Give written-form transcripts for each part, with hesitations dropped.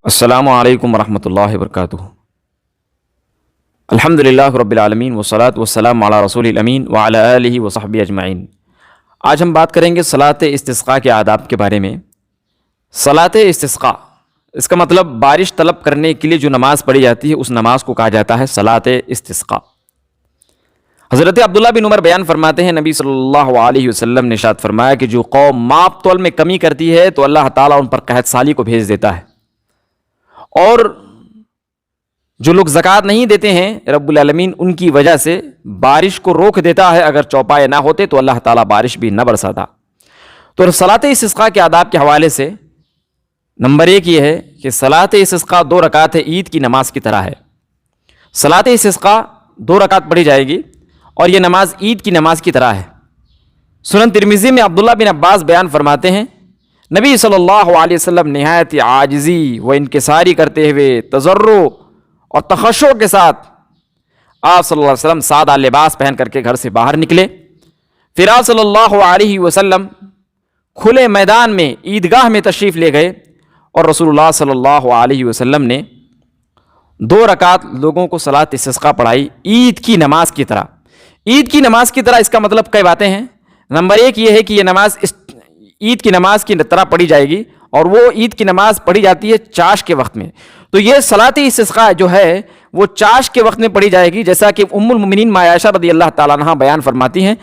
السلام علیکم ورحمۃ اللہ وبرکاتہ۔ الحمدللہ رب العالمین والصلاۃ والسلام علی رسول الامین وعلی آلہ وصحبہ اجمعین۔ آج ہم بات کریں گے صلاۃ استسقاء کے آداب کے بارے میں۔ صلاۃ استسقاء، اس کا مطلب بارش طلب کرنے کے لیے جو نماز پڑھی جاتی ہے اس نماز کو کہا جاتا ہے صلاۃ استسقاء۔ حضرت عبداللہ بن عمر بیان فرماتے ہیں، نبی صلی اللہ علیہ وسلم نے ارشاد فرمایا کہ جو قوم ماپ تول میں کمی کرتی ہے تو اللہ تعالیٰ ان پر قحط سالی کو بھیج دیتا ہے، اور جو لوگ زکوٰۃ نہیں دیتے ہیں رب العالمین ان کی وجہ سے بارش کو روک دیتا ہے، اگر چوپائے نہ ہوتے تو اللہ تعالیٰ بارش بھی نہ برساتا۔ تو صلاۃ استسقاء کے آداب کے حوالے سے نمبر 1 یہ ہے کہ صلاۃ استسقاء 2 رکعت عید کی نماز کی طرح ہے۔ صلاۃ استسقاء 2 رکعت پڑھی جائے گی اور یہ نماز عید کی نماز کی طرح ہے۔ سنن ترمذی میں عبداللہ بن عباس بیان فرماتے ہیں، نبی صلی اللہ علیہ وسلم نہایت عاجزی و انکساری کرتے ہوئے تضرع اور تخشع کے ساتھ آپ صلی اللہ علیہ وسلم سادہ لباس پہن کر کے گھر سے باہر نکلے۔ پھر آپ صلی اللہ علیہ وسلم کھلے میدان میں عیدگاہ میں تشریف لے گئے اور رسول اللہ صلی اللہ علیہ وسلم نے 2 رکعت لوگوں کو صلاۃ استسقاء پڑھائی عید کی نماز کی طرح۔ عید کی نماز کی طرح اس کا مطلب کئی باتیں ہیں۔ نمبر 1 یہ ہے کہ یہ نماز عید کی نماز کی طرح پڑھی جائے گی، اور وہ عید کی نماز پڑھی جاتی ہے چاش کے وقت میں، تو یہ صلاۃ استسقاء جو ہے وہ چاش کے وقت میں پڑھی جائے گی، جیسا کہ ام المؤمنین ماں عائشہ رضی اللہ تعالیٰ عنہا بیان فرماتی ہیں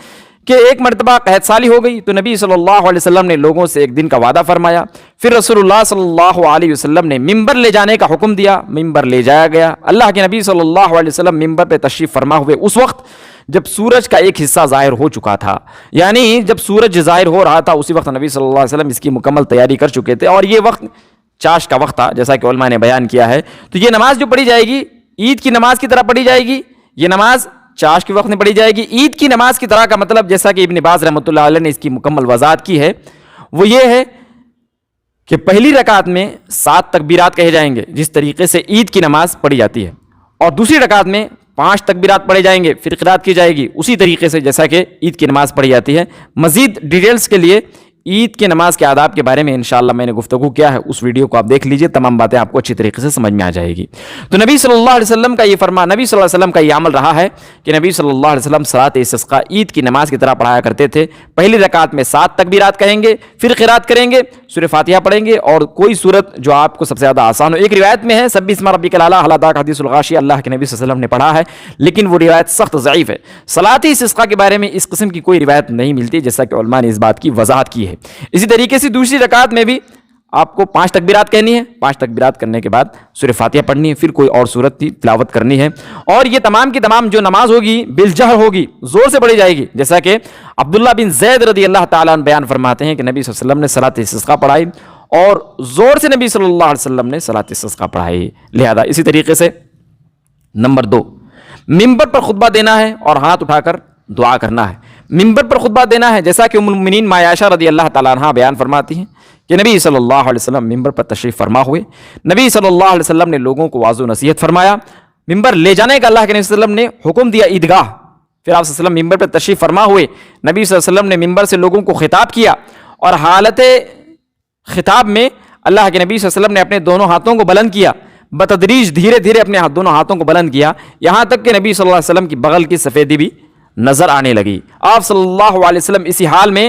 کہ ایک مرتبہ قحط سالی ہو گئی تو نبی صلی اللہ علیہ وسلم نے لوگوں سے ایک دن کا وعدہ فرمایا، پھر رسول اللہ صلی اللہ علیہ وسلم نے ممبر لے جانے کا حکم دیا، ممبر لے جایا گیا۔ اللہ کے نبی صلی اللہ علیہ وسلم ممبر پہ تشریف فرما ہوئے اس وقت جب سورج کا ایک حصہ ظاہر ہو چکا تھا، یعنی جب سورج ظاہر ہو رہا تھا اسی وقت نبی صلی اللہ علیہ وسلم اس کی مکمل تیاری کر چکے تھے، اور یہ وقت چاش کا وقت تھا جیسا کہ علماء نے بیان کیا ہے۔ تو یہ نماز جو پڑھی جائے گی عید کی نماز کی طرح پڑھی جائے گی، یہ نماز چاش کے وقت میں پڑھی جائے گی۔ عید کی نماز کی طرح کا مطلب جیسا کہ ابن باز رحمۃ اللہ علیہ نے اس کی مکمل وضاحت کی ہے، وہ یہ ہے کہ پہلی رکعت میں 7 تکبیرات کہے جائیں گے جس طریقے سے عید کی نماز پڑھی جاتی ہے، اور دوسری رکعت میں 5 تکبیرات پڑھے جائیں گے، پھر قرات کی جائے گی اسی طریقے سے جیسا کہ عید کی نماز پڑھی جاتی ہے۔ مزید ڈیٹیلز کے لیے عید کی نماز کے آداب کے بارے میں انشاءاللہ میں نے گفتگو کیا ہے، اس ویڈیو کو آپ دیکھ لیجئے، تمام باتیں آپ کو اچھی طریقے سے سمجھ میں آ جائے گی۔ تو نبی صلی اللہ علیہ وسلم کا یہ نبی صلی اللہ علیہ وسلم کا یہ عمل رہا ہے کہ نبی صلی اللہ علیہ وسلم صلاۃ استسقاء عید کی نماز کی طرح پڑھایا کرتے تھے۔ پہلی رکعت میں 7 تکبیرات کہیں گے، پھر قرات کریں گے، سورہ فاتحہ پڑھیں گے، اور کوئی سورت جو آپ کو سب سے زیادہ آسان ہو۔ ایک روایت میں ہے سبح اسم ربک الاعلی هل اتاک حدیث الغاشیہ، اللہ کے نبی صلی اللہ علیہ وسلم نے پڑھا ہے، لیکن وہ روایت سخت ضعیف ہے۔ صلاۃ استسقاء کے بارے میں اس قسم کی کوئی روایت نہیں ملتی، جیسا کہ علماء نے اس بات کی وضاحت کی ہے۔ اسی طریقے سے دوسری رکعت میں بھی آپ کو 5 تکبیرات کہنی ہے، 5 تکبیرات کرنے کے بعد سورہ فاتحہ پڑھنی ہے، پھر کوئی اور سورت کی تلاوت کرنی ہے، اور یہ تمام کی تمام جو نماز ہوگی بالجہر ہوگی، زور سے پڑھی جائے گی، جیسا کہ عبداللہ بن زید رضی اللہ تعالیٰ عنہ بیان فرماتے ہیں کہ نبی صلی اللہ علیہ وسلم نے صلاۃ استسقاء پڑھائی اور زور سے نبی صلی اللہ علیہ وسلم نے صلاۃ استسقاء پڑھائی۔ لہذا اسی طریقے سے نمبر 2، ممبر پر خطبہ دینا ہے اور ہاتھ اٹھا کر دعا کرنا ہے۔ ممبر پر خطبہ دینا ہے جیسا کہ ام المؤمنین ماں عائشہ رضی اللہ تعالیٰ عنہا بیان فرماتی ہیں کہ نبی صلی اللہ علیہ وسلم ممبر پر تشریف فرما ہوئے، نبی صلی اللہ علیہ وسلم نے لوگوں کو واعظ و نصیحت فرمایا، ممبر لے جانے کا اللہ کے نبی صلی اللہ علیہ وسلم نے حکم دیا عیدگاہ، پھر آپ صلی اللہ علیہ وسلم ممبر پر تشریف فرما ہوئے، نبی صلی اللہ علیہ وسلم نے ممبر سے لوگوں کو خطاب کیا، اور حالت خطاب میں اللہ کے نبی صلی اللہ علیہ وسلم نے اپنے دونوں ہاتھوں کو بلند کیا، بتدریج دھیرے دھیرے اپنے دونوں ہاتھوں کو بلند کیا، یہاں تک کہ نبی صلی اللہ علیہ وسلم کی بغل کی سفیدی بھی نظر آنے لگی۔ آپ صلی اللہ علیہ وسلم اسی حال میں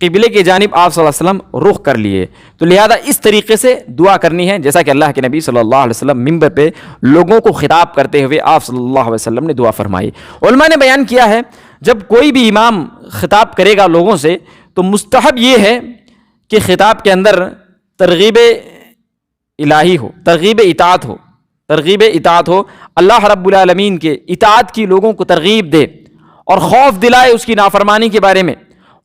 قبلے کی جانب آپ صلی اللہ علیہ وسلم رخ کر لیے۔ تو لہذا اس طریقے سے دعا کرنی ہے جیسا کہ اللہ کے نبی صلی اللہ علیہ وسلم ممبر پہ لوگوں کو خطاب کرتے ہوئے آپ صلی اللہ علیہ وسلم نے دعا فرمائی۔ علماء نے بیان کیا ہے جب کوئی بھی امام خطاب کرے گا لوگوں سے تو مستحب یہ ہے کہ خطاب کے اندر ترغیب الہی ہو، ترغیب اطاعت ہو، اللہ رب العالمین کے اطاعت کی لوگوں کو ترغیب دے اور خوف دلائے اس کی نافرمانی کے بارے میں،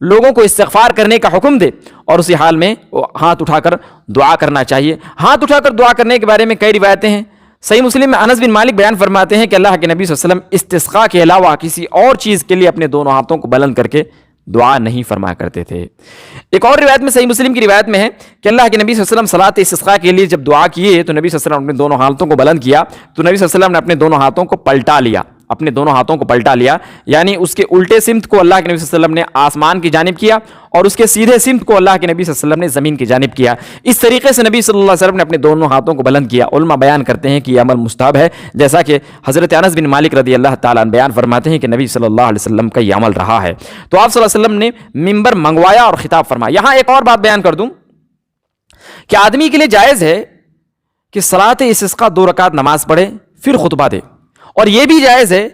لوگوں کو استغفار کرنے کا حکم دے، اور اسی حال میں وہ ہاتھ اٹھا کر دعا کرنا چاہیے۔ ہاتھ اٹھا کر دعا کرنے کے بارے میں کئی روایتیں ہیں۔ صحیح مسلم میں انس بن مالک بیان فرماتے ہیں کہ اللہ کے نبی صلی اللہ علیہ وسلم استسقاء کے علاوہ کسی اور چیز کے لیے اپنے دونوں ہاتھوں کو بلند کر کے دعا نہیں فرمایا کرتے تھے۔ ایک اور روایت میں، صحیح مسلم کی روایت میں ہے کہ اللہ کے نبی صلی اللہ علیہ وسلم صلاۃ استسقاء کے لیے جب دعا کیے تو نبی صلی اللہ علیہ وسلم نے اپنے دونوں ہاتھوں کو بلند کیا تو نبی صلی اللہ علیہ وسلم نے اپنے دونوں ہاتھوں کو پلٹا لیا، اپنے دونوں ہاتھوں کو پلٹا لیا، یعنی اس کے الٹے سمت کو اللہ کے نبی صلی اللہ علیہ وسلم نے آسمان کی جانب کیا اور اس کے سیدھے سمت کو اللہ کے نبی صلی اللہ علیہ وسلم نے زمین کی جانب کیا۔ اس طریقے سے نبی صلی اللہ علیہ وسلم نے اپنے دونوں ہاتھوں کو بلند کیا۔ علماء بیان کرتے ہیں کہ یہ عمل مستحب ہے، جیسا کہ حضرت انس بن مالک رضی اللہ تعالیٰ عنہ بیان فرماتے ہیں کہ نبی صلی اللہ علیہ وسلم کا یہ عمل رہا ہے۔ تو آپ صلی اللہ علیہ وسلم نے ممبر منگوایا اور خطاب فرمایا۔ یہاں ایک اور بات بیان کر دوں کہ آدمی کے لیے جائز ہے کہ صلاۃ استسقاء 2 رکعت نماز پڑھے پھر خطبہ دے، اور یہ بھی جائز ہے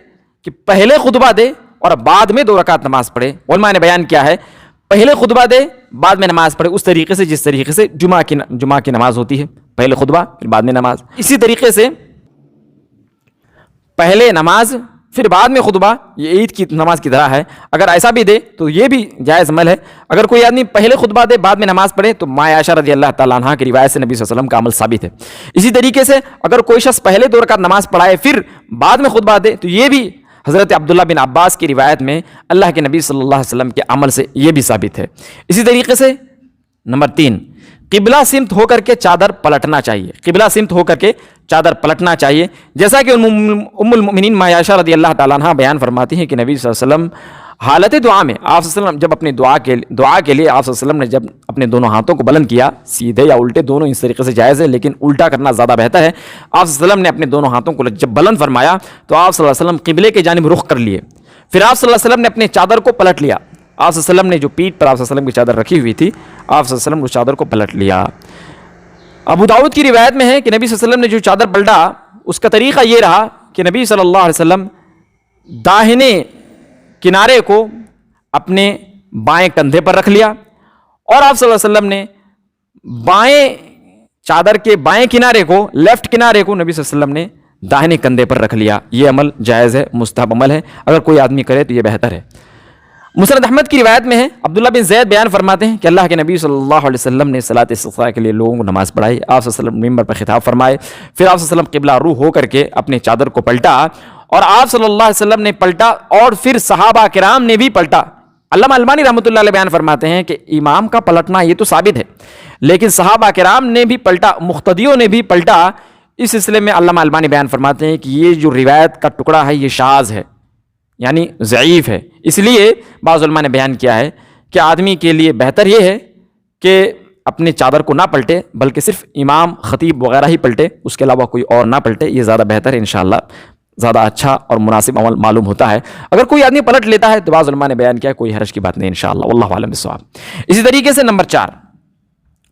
کہ پہلے خطبہ دے اور بعد میں 2 رکعت نماز پڑھے۔ علماء نے بیان کیا ہے پہلے خطبہ دے بعد میں نماز پڑھے، اس طریقے سے جس طریقے سے جمعہ کی نماز ہوتی ہے، پہلے خطبہ پھر بعد میں نماز، اسی طریقے سے پہلے نماز پھر بعد میں خطبہ، یہ عید کی نماز کی طرح ہے۔ اگر ایسا بھی دے تو یہ بھی جائز عمل ہے۔ اگر کوئی آدمی پہلے خطبہ دے بعد میں نماز پڑھے تو ماں عائشہ رضی اللہ تعالیٰ عنہ کی روایت سے نبی صلی اللہ علیہ وسلم کا عمل ثابت ہے۔ اسی طریقے سے اگر کوئی شخص پہلے 2 رکعت نماز پڑھائے پھر بعد میں خطبہ دے تو یہ بھی حضرت عبداللہ بن عباس کی روایت میں اللہ کے نبی صلی اللہ علیہ وسلم کے عمل سے یہ بھی ثابت ہے۔ اسی طریقے سے نمبر 3، قبلہ سمت ہو کر کے چادر پلٹنا چاہیے، قبلہ سمت ہو کر کے چادر پلٹنا چاہیے، جیسا کہ ام المؤمنین ماں عائشہ رضی اللہ تعالیٰ عنہ بیان فرماتی ہیں کہ نبی صلی اللہ علیہ وسلم حالت دعا میں آپ صلی اللہ علیہ وسلم جب اپنی دعا کے لیے آپ صلی اللہ علیہ وسلم نے جب اپنے دونوں ہاتھوں کو بلند کیا، سیدھے یا الٹے دونوں اس طریقے سے جائز ہے لیکن الٹا کرنا زیادہ بہتر ہے، آپ صلی اللہ علیہ وسلم نے اپنے دونوں ہاتھوں کو جب بلند فرمایا تو آپ صلی اللہ علیہ وسلم قبلے کی جانب رخ کر لیے، پھر آپ صلی اللہ علیہ وسلم نے اپنے چادر کو پلٹ لیا، آپ صلی اللہ علیہ وسلم نے جو پیٹھ پر آپ صلی اللہ علیہ وسلم کی چادر رکھی ہوئی تھی آپ صلی اللہ علیہ وسلم نے اس چادر کو پلٹ لیا۔ ابو داؤد کی روایت میں ہے کہ نبی صلی اللہ علیہ وسلم نے جو چادر پلٹا اس کا طریقہ یہ رہا کہ نبی صلی اللہ علیہ وسلم داہنے کنارے کو اپنے بائیں کندھے پر رکھ لیا اور آپ صلی اللہ علیہ وسلم نے بائیں چادر کے بائیں کنارے کو، لیفٹ کنارے کو نبی صلی اللہ علیہ وسلم نے داہنے کندھے پر رکھ لیا۔ یہ عمل جائز ہے، مستحب عمل ہے، اگر کوئی آدمی کرے تو یہ بہتر ہے۔ مسند احمد کی روایت میں ہے، عبداللہ بن زید بیان فرماتے ہیں کہ اللہ کے نبی صلی اللہ علیہ وسلم نے صلاۃ استسقاء کے لیے لوگوں کو نماز پڑھائی، آپ صلی اللہ علیہ وسلم ممبر پر خطاب فرمائے، پھر آپ صلی اللہ علیہ وسلم قبلہ رو ہو کر کے اپنے چادر کو پلٹا اور آپ صلی اللہ علیہ وسلم نے پلٹا اور پھر صحابہ کرام نے بھی پلٹا۔ علامہ البانی رحمۃ اللہ علیہ بیان فرماتے ہیں کہ امام کا پلٹنا یہ تو ثابت ہے لیکن صحابہ کرام نے بھی پلٹا، مقتدیوں نے بھی پلٹا۔ اس سلسلے میں علامہ البانی بیان فرماتے ہیں کہ یہ جو روایت کا ٹکڑا ہے یہ شاذ ہے، یعنی ضعیف ہے، اس لیے بعض علماء نے بیان کیا ہے کہ آدمی کے لیے بہتر یہ ہے کہ اپنے چادر کو نہ پلٹے بلکہ صرف امام خطیب وغیرہ ہی پلٹے، اس کے علاوہ کوئی اور نہ پلٹے، یہ زیادہ بہتر ہے، انشاءاللہ زیادہ اچھا اور مناسب عمل معلوم ہوتا ہے۔ اگر کوئی آدمی پلٹ لیتا ہے تو بعض علماء نے بیان کیا کوئی حرج کی بات نہیں انشاءاللہ، واللہ اعلم بالصواب۔ اسی طریقے سے نمبر 4،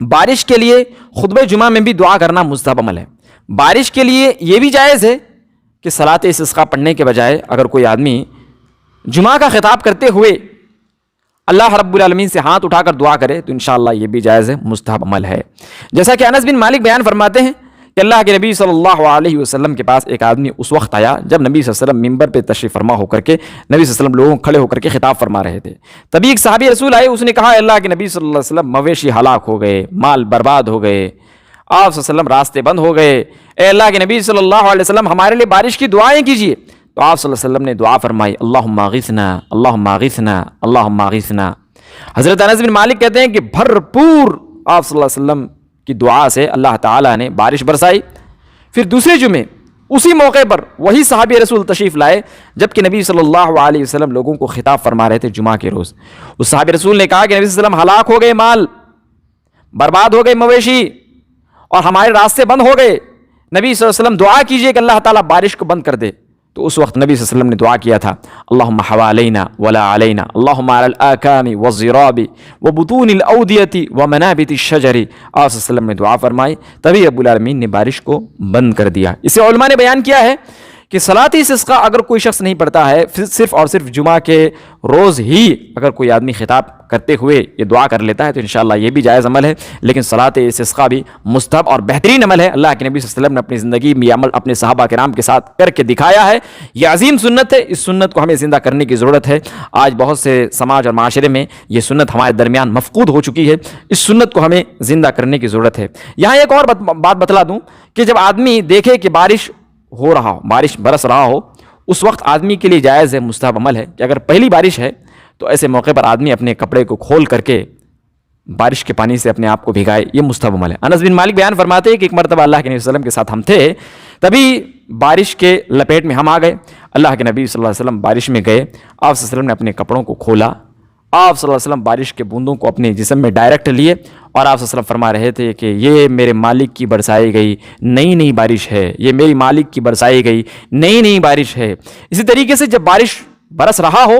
بارش کے لیے خطبہ جمعہ میں بھی دعا کرنا مستحب عمل ہے۔ بارش کے لیے یہ بھی جائز ہے کہ صلاۃ استسقاء پڑھنے کے بجائے اگر کوئی آدمی جمعہ کا خطاب کرتے ہوئے اللہ رب العالمین سے ہاتھ اٹھا کر دعا کرے تو انشاءاللہ یہ بھی جائز ہے، مستحب عمل ہے۔ جیسا کہ انس بن مالک بیان فرماتے ہیں کہ اللہ کے نبی صلی اللہ علیہ وسلم کے پاس ایک آدمی اس وقت آیا جب نبی صلی اللہ علیہ وسلم ممبر پہ تشریف فرما ہو کر کے نبی صلی اللہ علیہ وسلم لوگوں کھڑے ہو کر کے خطاب فرما رہے تھے۔ تبھی ایک صحابی رسول آئے، اس نے کہا اللہ کے نبی صلی اللہ علیہ وسلم مویشی ہلاک ہو گئے، مال برباد ہو گئے، آپ صلی اللہ علیہ وسلم راستے بند ہو گئے، اے اللہ کے نبی صلی اللہ علیہ وسلم ہمارے لیے بارش کی دعائیں کیجیے۔ تو آپ صلی اللہ علیہ وسلم نے دعا فرمائی اللہم اغثنا اللہم اغثنا اللہم اغثنا۔ حضرت انس بن مالک کہتے ہیں کہ بھرپور آپ صلی اللہ علیہ وسلم کی دعا سے اللہ تعالیٰ نے بارش برسائی۔ پھر دوسرے جمعے اسی موقع پر وہی صحابی رسول تشریف لائے جبکہ نبی صلی اللہ علیہ وسلم لوگوں کو خطاب فرما رہے تھے جمعہ کے روز۔ اس صحابی رسول نے کہا کہ نبی صلی اللہ علیہ وسلم ہلاک ہو گئے، مال برباد ہو گئے، مویشی، اور ہمارے راستے بند ہو گئے، نبی صلی اللہ علیہ وسلم دعا کیجئے کہ اللہ تعالیٰ بارش کو بند کر دے۔ تو اس وقت نبی صلی اللہ علیہ وسلم نے دعا کیا تھا اللہم حوالینا ولا علینا اللہم علی الاکام والزراب وبطون الاودیۃ ومنابت الشجر۔ آپ صلی اللہ علیہ وسلم نے دعا فرمائی، تبھی رب العالمین نے بارش کو بند کر دیا۔ اسے علماء نے بیان کیا ہے کہ صلاۃ استسقاء اگر کوئی شخص نہیں پڑھتا ہے، صرف اور صرف جمعہ کے روز ہی اگر کوئی آدمی خطاب کرتے ہوئے یہ دعا کر لیتا ہے تو انشاءاللہ یہ بھی جائز عمل ہے، لیکن صلاۃ استسقاء بھی مستحب اور بہترین عمل ہے۔ اللہ کے نبی صلی اللہ علیہ وسلم نے اپنی زندگی میں یہ عمل اپنے صحابہ کرام کے ساتھ کر کے دکھایا ہے، یہ عظیم سنت ہے، اس سنت کو ہمیں زندہ کرنے کی ضرورت ہے۔ آج بہت سے سماج اور معاشرے میں یہ سنت ہمارے درمیان مفقود ہو چکی ہے، اس سنت کو ہمیں زندہ کرنے کی ضرورت ہے۔ یہاں ایک اور بات بتلا دوں کہ جب آدمی دیکھے کہ بارش ہو رہا ہو، بارش برس رہا ہو، اس وقت آدمی کے لیے جائز ہے، مستحب عمل ہے کہ اگر پہلی بارش ہے تو ایسے موقع پر آدمی اپنے کپڑے کو کھول کر کے بارش کے پانی سے اپنے آپ کو بھگائے، یہ مستحب عمل ہے۔ انس بن مالک بیان فرماتے ہیں کہ ایک مرتبہ اللہ کے نبی صلی اللہ علیہ وسلم کے ساتھ ہم تھے تبھی بارش کے لپیٹ میں ہم آ گئے. اللہ کے نبی صلی اللہ علیہ وسلم بارش میں گئے. آپ صلی اللہ علیہ وسلم نے اپنے کپڑوں کو کھولا. آپ صلی اللہ علیہ وسلم بارش کے بوندوں کو اپنے جسم میں ڈائریکٹ لیے اور آپ صلی اللہ علیہ وسلم فرما رہے تھے کہ یہ میرے مالک کی برسائی گئی نئی نئی بارش ہے, یہ میری مالک کی برسائی گئی نئی نئی بارش ہے. اسی طریقے سے جب بارش برس رہا ہو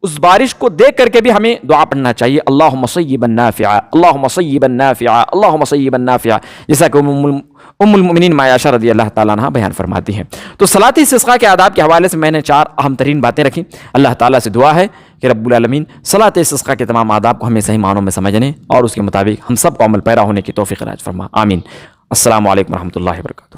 اس بارش کو دیکھ کر کے بھی ہمیں دعا پڑھنا چاہیے, اللہم صیبا نافعا, اللہم صیبا نافعا, اللہم صیبا نافعا, جیسا کہ ام المؤمنین عائشہ رضی اللہ تعالیٰ عنہ بیان فرماتی ہیں. تو صلاۃ استسقاء کے آداب کے حوالے سے میں نے 4 اہم ترین باتیں رکھی. اللہ تعالیٰ سے دعا ہے کہ رب العالمین صلاۃ استسقاء کے تمام آداب کو ہمیں صحیح معنوں میں سمجھنے اور اس کے مطابق ہم سب کو عمل پیرا ہونے کی توفیق عنایت فرما. آمین. السلام علیکم ورحمۃ اللہ وبرکاتہ.